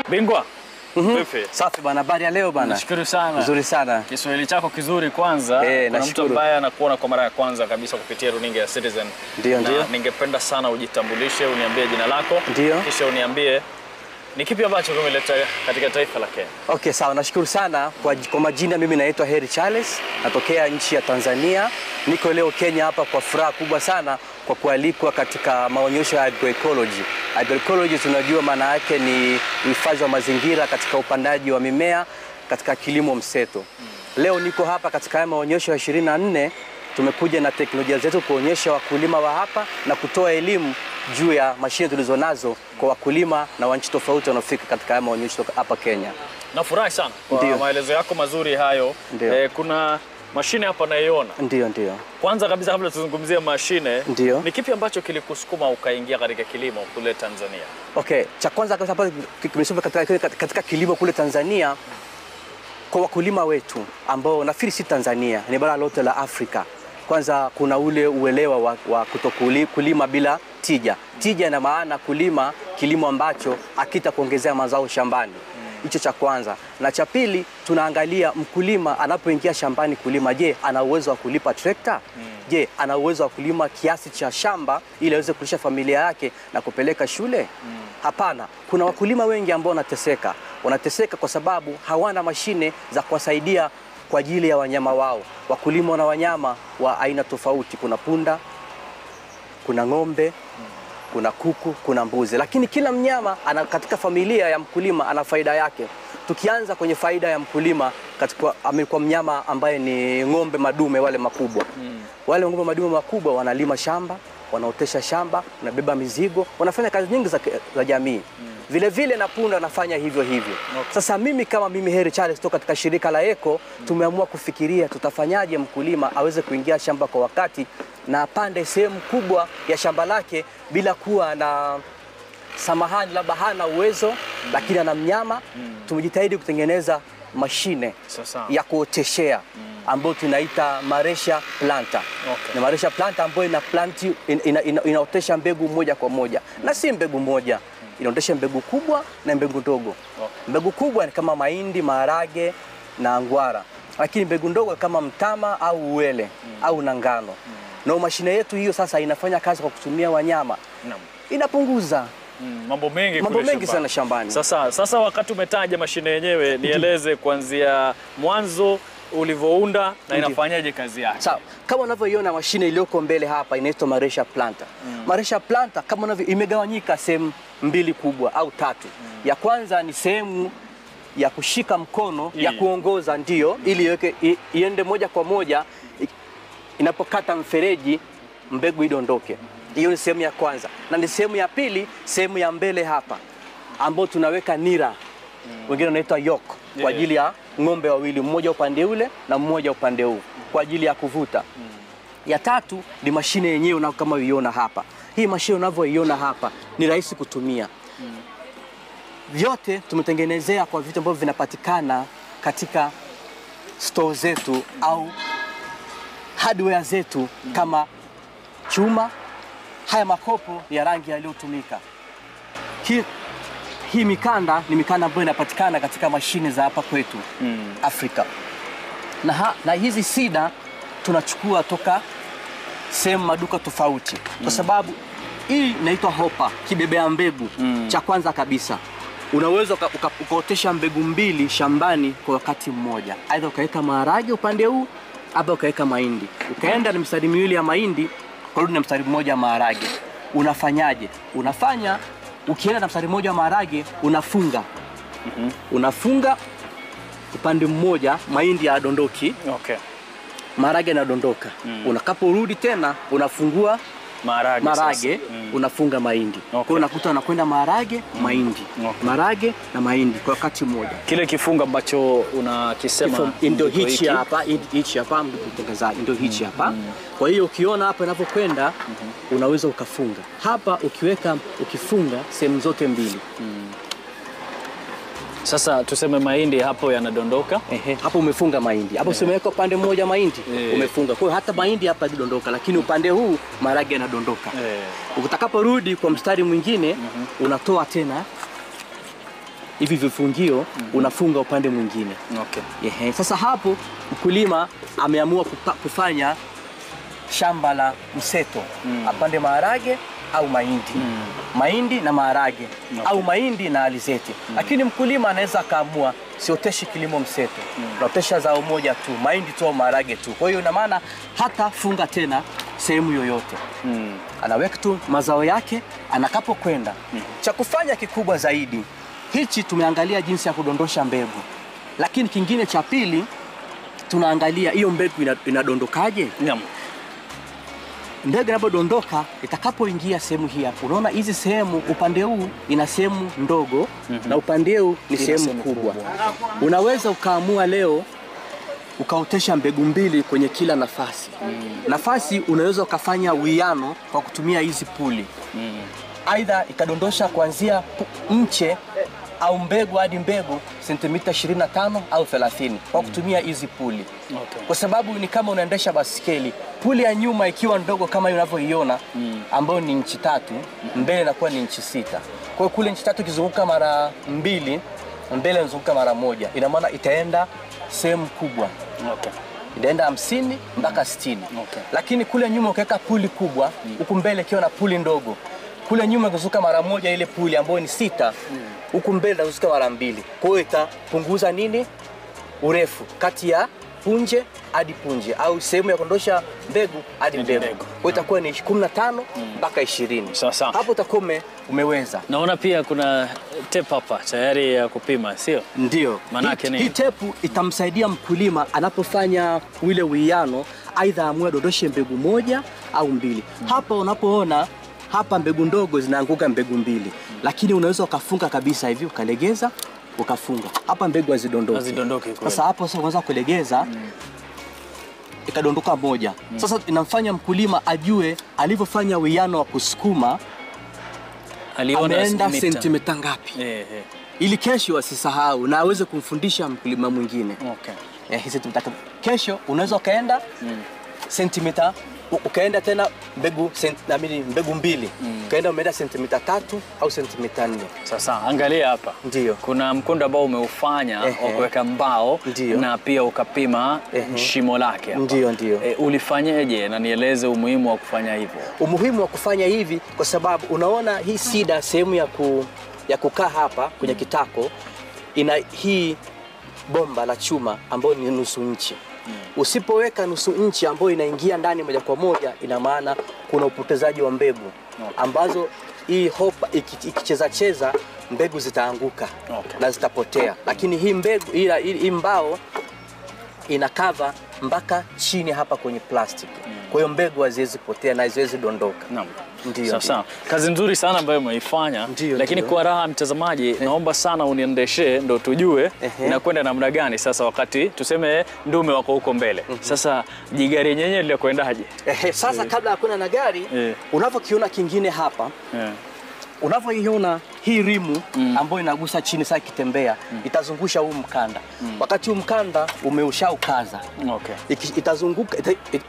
Bingwa. Vipi? Safi bana, habari ya leo bana. Nashukuru sana. Nzuri sana. Kiswahili chako kizuri kwanza. Kuna mtu ambaye anakuona kwa mara ya kwanza kabisa kupitia runinga ya Citizen. Ndio. Ningependa sana ujitambulishe, uniambie jina lako. Ndio. Kisha uniambie ni kipi ambacho umeleta katika taifa la Kenya. Okay, sawa. Nashukuru sana kwa majina. Mimi naitwa Heri Charles, natokea nchi ya Tanzania. Niko leo Kenya hapa kwa furaha kubwa sana kwa kualikwa katika maonyesho ya agroecology. Agroecology tunajua maana yake ni uhifadhi wa mazingira katika upandaji wa mimea katika kilimo mseto. Leo niko hapa katika haya maonyesho ya 24. Tumekuja na teknolojia zetu kuonyesha wakulima wa hapa na kutoa elimu juu ya mashine tulizonazo kwa wakulima na wanchi tofauti wanaofika katika haya maonyesho hapa Kenya. Nafurahi sana kwa maelezo yako mazuri hayo. Kuna mashine hapa naiona. Ndio. Kwanza kabisa kabla tuzungumzie mashine, ni kipi ambacho kilikusukuma ukaingia katika kilimo kule Tanzania? Okay, cha kwanza kabisa hapa kimesoma katika kilimo kule Tanzania kwa wakulima wetu ambao nafikiri si Tanzania, ni bara lote la Afrika. Kwanza kuna ule uelewa wa kutokulima bila tija. Tija ina maana kulima kilimo ambacho hakita kuongezea mazao shambani. Hicho cha kwanza. Na cha pili, tunaangalia mkulima anapoingia shambani kulima, je, ana uwezo wa kulipa trekta? Je, ana uwezo wa kulima kiasi cha shamba ili aweze kulisha familia yake na kupeleka shule? Hapana. Kuna wakulima wengi ambao wanateseka kwa sababu hawana mashine za kuwasaidia kwa ajili ya wanyama wao. Wakulima wana wanyama wa aina tofauti, kuna punda, kuna ng'ombe, kuna kuku, kuna mbuzi. Lakini kila mnyama katika familia ya mkulima ana faida yake. Tukianza kwenye faida ya mkulima kwa mnyama ambaye ni ng'ombe madume wale makubwa. Wale ng'ombe madume makubwa wanalima shamba, wanaotesha shamba, wanabeba mizigo, wanafanya kazi nyingi za jamii. Vile vile na punda anafanya hivyo. Sasa mimi Heri Charles kutoka katika shirika la Eco tumeamua kufikiria tutafanyaje mkulima aweze kuingia shamba kwa wakati na apande sehemu kubwa ya shamba lake bila kuwa na samahani, labda hana uwezo lakini ana mnyama. Tumejitahidi kutengeneza mashine ya kuoteshea ambayo tunaita Maresha Planter. Ni Maresha Planter ambayo inaotesha mbegu moja kwa moja. Na si mbegu moja, inaotesha mbegu kubwa na mbegu ndogo. Mbegu kubwa ni kama mahindi, maharage na ngwara. Lakini mbegu ndogo kama mtama au uwele au ngano. Na mashine yetu hiyo sasa inafanya kazi kwa kutumia wanyama. Inapunguza mambo mengi sana shambani. Sasa wakati umetaja mashine yenyewe, nieleze kuanzia mwanzo ulivyounda na inafanyaje kazi yake. Sawa. Kama unavyoiona mashine iliyoko mbele hapa inaitwa Maresha Planter. Maresha Planter kama unavyo imegawanyika sehemu mbili kubwa au tatu. Ya kwanza ni sehemu ya kushika mkono, ya kuongoza ili iende moja kwa moja inapokata mfereji mbegu idondoke. Hiyo ni sehemu ya kwanza. Na ni sehemu ya pili, sehemu ya mbele hapa ambao tunaweka nira. Wengine wanaitwa yoke kwa ajili ya ng'ombe wawili, mmoja upande ule na mmoja upande huu kwa ajili ya kuvuta. Ya tatu ni mashine yenyewe kama uiona hapa. Hii mashine unavyoiona hapa ni rahisi kutumia. Vyote tumetengenezea kwa vitu ambavyo vinapatikana katika store zetu au hardware zetu kama chuma. Haya makopo ya rangi yaliyotumika. Hii mikanda ni mikanda ambayo inapatikana katika mashine za hapa kwetu Afrika. Na hizi sida tunachukua toka sehemu maduka tofauti. Kwa sababu hii inaitwa hopper, kibebea mbegu cha kwanza kabisa. Unaweza ukaotesha mbegu mbili shambani kwa wakati mmoja. Aidha ukaweka maharage upande huu, au ukaweka mahindi. Ukaenda na mstari miwili ya mahindi, kurudi na mstari mmoja wa maharage. Unafanyaje? Ukienda na mstari mmoja wa maharage, unafunga. Unafunga upande mmoja, mahindi yadondoki. Maharage yanadondoka. Unakaporudi tena unafungua maharage, unafunga mahindi. Kwa hiyo unakuta unakwenda maharage, mahindi. Maharage na mahindi kwa wakati mmoja. Kile kifunga ambacho unakisema ndio hichi hapa mtangazaji, ndio hichi hapa. Kwa hiyo ukiona hapa inapokwenda unaweza ukafunga. Hapa ukifunga sehemu zote mbili. Sasa tuseme mahindi hapo yanadondoka. Hapo umefunga mahindi. Hapo umeweka upande mmoja mahindi, umefunga. Kwa hiyo hata mahindi hapa yanadondoka, lakini upande huu maharage yanadondoka. Utakaporudi kwa mstari mwingine unatoa tena hivi vifungio unafunga upande mwingine. Okay. Sasa hapo mkulima ameamua kufanya shamba la mseto, apande maharage au mahindi. Mahindi na maharage, au mahindi na alizeti. Lakini mkulima anaweza kaamua sioteshi kilimo mseto. Naotesha zao moja tu, mahindi tu au maharage tu. Kwa hiyo ina maana hata funga tena sehemu yoyote. Anaweka tu mazao yake anakapokwenda. Cha kufanya kikubwa zaidi, hichi tumeangalia jinsi ya kudondosha mbegu. Lakini kingine cha pili tunaangalia hiyo mbegu inadondokaje? Mbegu inapodondoka itakapoingia sehemu hii hapo. Unaona hizi sehemu, upande huu ina sehemu ndogo na upande huu ni sehemu kubwa. Unaweza ukaamua leo ukaotesha mbegu mbili kwenye kila nafasi. Nafasi unaweza ukafanya uwiano kwa kutumia hizi puli. Aidha ikadondosha kuanzia mche au mbegu hadi mbegu sentimita 25 au 30 kwa kutumia hizi puli. Kwa sababu ni kama unaendesha basikeli. Puli ya nyuma ikiwa ndogo kama unavyoiona ambayo ni inchi 3, mbele inakuwa ni inchi 6. Kwa hiyo kule inchi 3 ikizunguka mara 2, mbele inazunguka mara 1. Ina maana itaenda sehemu kubwa. Itaenda 50 mpaka 60. Lakini kule nyuma ukiweka puli kubwa, huku mbele ikiwa na puli ndogo, kule nyuma ikizunguka mara 1 ile puli ambayo ni 6, huku mbele inazunguka mara 2. Kwa hiyo itapunguza nini? Urefu kati ya punje hadi punje, au sehemu ya kondosha mbegu hadi mbegu. Kwa hiyo itakuwa ni 15 mpaka 20. Sasa hapo utakuwa umeweza. Naona pia kuna tape hapa tayari ya kupima, sio? Ndio. Manake ni hii tape itamsaidia mkulima anapofanya ule uwiano, aidha amue dondoshe mbegu moja au mbili. Hapa unapoona hapa mbegu ndogo zinaanguka mbegu mbili, lakini unaweza ukafunga kabisa hivi ukalegeza ukafunga. Hapa mbegu hazidondoki. Sasa hapo sasa unaanza kulegeza ikadondoka moja. Sasa inamfanya mkulima ajue alivyofanya uwiano wa kusukuma ameenda sentimita ngapi. Ili kesho asisahau na aweze kumfundisha mkulima mwingine. Hizi kesho unaweza kaenda sentimita, ukaenda tena mbegu mbili, ukaenda umeenda sentimita 3 au sentimita 4. Sasa angalia hapa. Ndio. Kuna mkondo ambao umeufanya wa kuweka mbao. Ndiyo. Na pia ukapima shimo lake hapa. Ndio. Ulifanyaje na nieleze umuhimu wa kufanya hivyo? Umuhimu wa kufanya hivi kwa sababu unaona hii sida sehemu ya kukaa hapa kwenye kitako ina hii bomba la chuma ambayo ni nusu inchi. Usipoweka nusu inchi ambayo inaingia ndani moja kwa moja, ina maana kuna upotezaji wa mbegu ambazo hii hopa ikicheza mbegu zitaanguka na zitapotea. Lakini hii mbegu hii mbao ina cover mpaka chini hapa kwenye plastic. Kwa hiyo mbegu haziwezi potea na haziwezi dondoka. Ndio. Sasa kazi nzuri sana ambayo umeifanya, lakini kwa raha mtazamaji, naomba sana uniendeshe ndo tujue inakwenda namna gani sasa wakati tuseme ndume wako huko mbele. Sasa jigari yenyewe ile kwendaje? Sasa kabla ya kwenda na gari, unavyokiona kingine hapa, unavyoiona hii rimu ambayo inagusa chini sasa kitembea, itazungusha huu mkanda. Wakati huu mkanda umeushaukaza,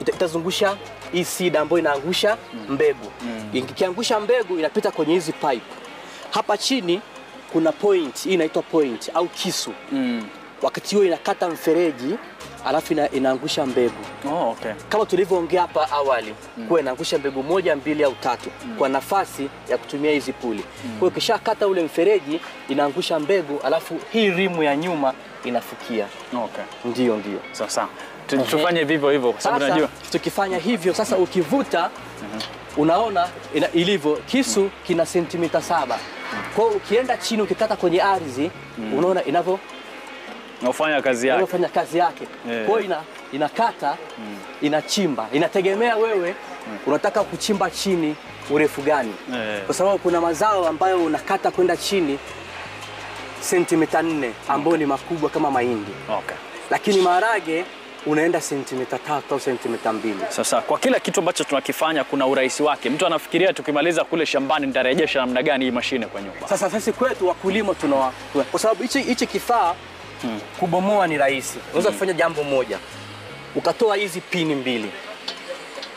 itazungusha hii sida ambayo inaangusha mbegu. Ikiangusha mbegu inapita kwenye hizi pipe. Hapa chini kuna point, hii inaitwa point au kisu. Wakati hiyo inakata mfereji, alafu inaangusha mbegu. Kama tulivyoongea hapa awali, kwa inaangusha mbegu 1, 2 au 3 kwa nafasi ya kutumia hizi puli. Kwa hiyo kisha kata ule mfereji, inaangusha mbegu, alafu hii rimu ya nyuma inafukia. Ndio. Sasa tufanye vivyo hivyo kwa sababu najua tukifanya hivyo sasa ukivuta unaona ilivyo kisu kina sentimita 7. Kwa hiyo ukienda chini ukikata kwenye ardhi unaona inavyo unafanya kazi yake. Kwa hiyo inakata, inachimba. Inategemea wewe unataka kuchimba chini urefu gani. Kwa sababu kuna mazao ambayo unakata kwenda chini sentimita 4 ambayo ni makubwa kama mahindi. Lakini maharage unaenda sentimita 3 au sentimita 2. Sasa kwa kila kitu ambacho tunakifanya kuna urahisi wake. Mtu anafikiria tukimaliza kule shambani nitarejesha namna gani hii mashine kwa nyumba. Sasa sisi kwetu wakulima kwa sababu hichi kifaa kubomoa ni rahisi. Unaweza kufanya jambo moja. Ukatoa hizi pini mbili.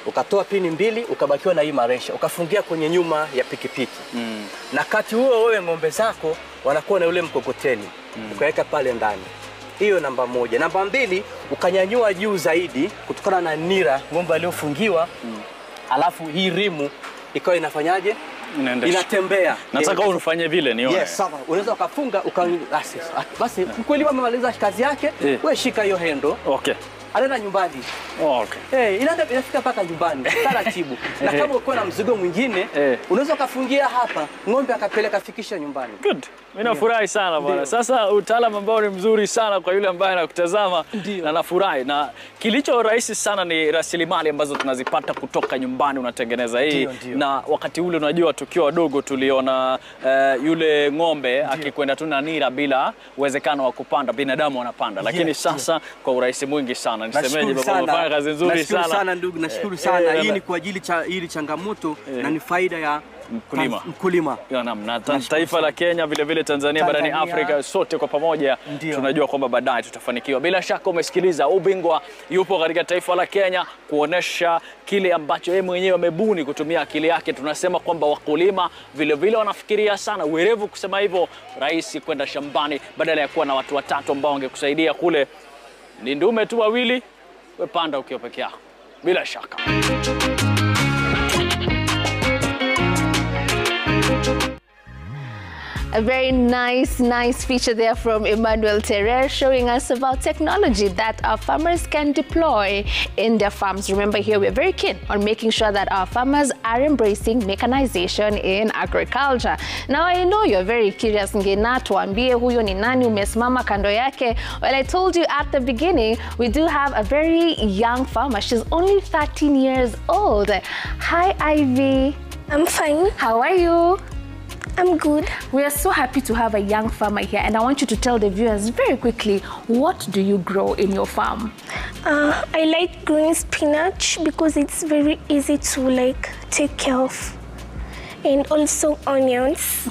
ukatoa pini mbili, ukabakiwa na hii maresha, ukafungia kwenye nyuma ya pikipiki. Na kati huo wewe ng'ombe zako wanakuwa na ule mkokoteni, ukaweka pale ndani. Hiyo namba moja. Namba mbili, ukanyanyua juu zaidi kutokana na nira ng'ombe aliofungiwa. Alafu hii rimu ikawa inafanyaje? Inatembea. Nataka unifanye vile nione. Yes, sawa. Unaweza ukafunga basi mkulima amemaliza kazi yake, wewe shika hiyo hendo. Okay. Anaenda nyumbani. Okay. Inafika mpaka nyumbani taratibu. Na kama uko na mzigo mwingine, unaweza kufungia hapa, ng'ombe akapeleka fikisha nyumbani. Good. Mimi nafurahi sana bwana. Sasa utaalamu ambao ni mzuri sana kwa yule ambaye anakutazama, na nafurahi. Na kilicho rahisi sana ni rasilimali ambazo tunazipata kutoka nyumbani unatengeneza hii. Na wakati ule unajua tukiwa wadogo tuliona yule ng'ombe akikwenda tu na nira bila uwezekano wa kupanda, binadamu wanapanda. Lakini sasa kwa urahisi mwingi sana. Nisemeje baba, umefanya kazi nzuri sana. Nashukuru sana ndugu, nashukuru sana. Hii ni kwa ajili hili changamoto na ni faida ya mkulima. Na taifa la Kenya vile vile Tanzania barani Afrika, sote kwa pamoja tunajua kwamba baadaye tutafanikiwa. Bila shaka umesikiliza, Ubingwa yupo katika taifa la Kenya kuonesha kile ambacho yeye mwenyewe amebuni kutumia akili yake. Tunasema kwamba wakulima vile vile wanafikiria sana, werevu kusema hivyo, rahisi kwenda shambani badala ya kuwa na watu watatu ambao wangekusaidia kule. Ni ndume tu wawili, wepanda ukiwa peke yako. Bila shaka. A very nice feature there from Emmanuel Terrer, showing us about technology that our farmers can deploy in their farms. Remember, here we're very keen on making sure that our farmers are embracing mechanization in agriculture. Now, I know you're very curious, Ngina, tuambie huyo ni nani umesimama kando yake. Well, I told you at the beginning, we do have a very young farmer. She's only 13 years old. Hi, Ivy. I'm fine. How are you? I'm good. We are so happy to have a young farmer here, and I want you to tell the viewers very quickly, what do you grow in your farm? I like growing spinach because it's very easy to take care of, and also onions.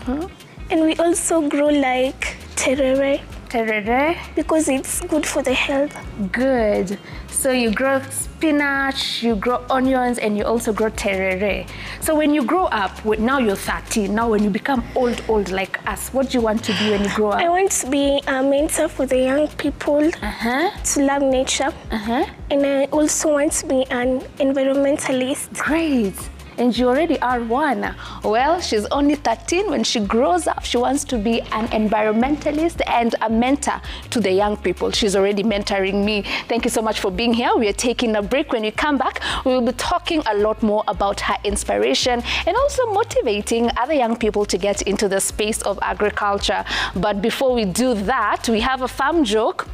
And we also grow terere. Terere? Because it's good for the health. Good. So you grow spinach, you grow onions, and you also grow terere. So when you grow up, now you're 13, now when you become old like us, what do you want to be when you grow up? I want to be a mentor for the young people, to love nature, and I also want to be an environmentalist. Great. And you already are one. Well, she's only 13. When she grows up, she wants to be an environmentalist and a mentor to the young people. She's already mentoring me. Thank you so much for being here. We are taking a break. When we come back, we will be talking a lot more about her inspiration and also motivating other young people to get into the space of agriculture. But before we do that, we have a farm joke.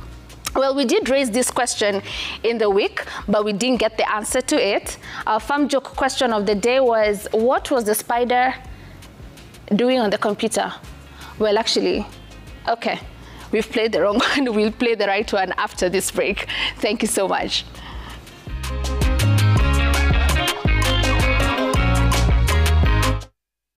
Well, we did raise this question in the week, but we didn't get the answer to it. Our farm joke question of the day was, what was the spider doing on the computer? Well, actually, okay, we've played the wrong one. We'll play the right one after this break. Thank you so much.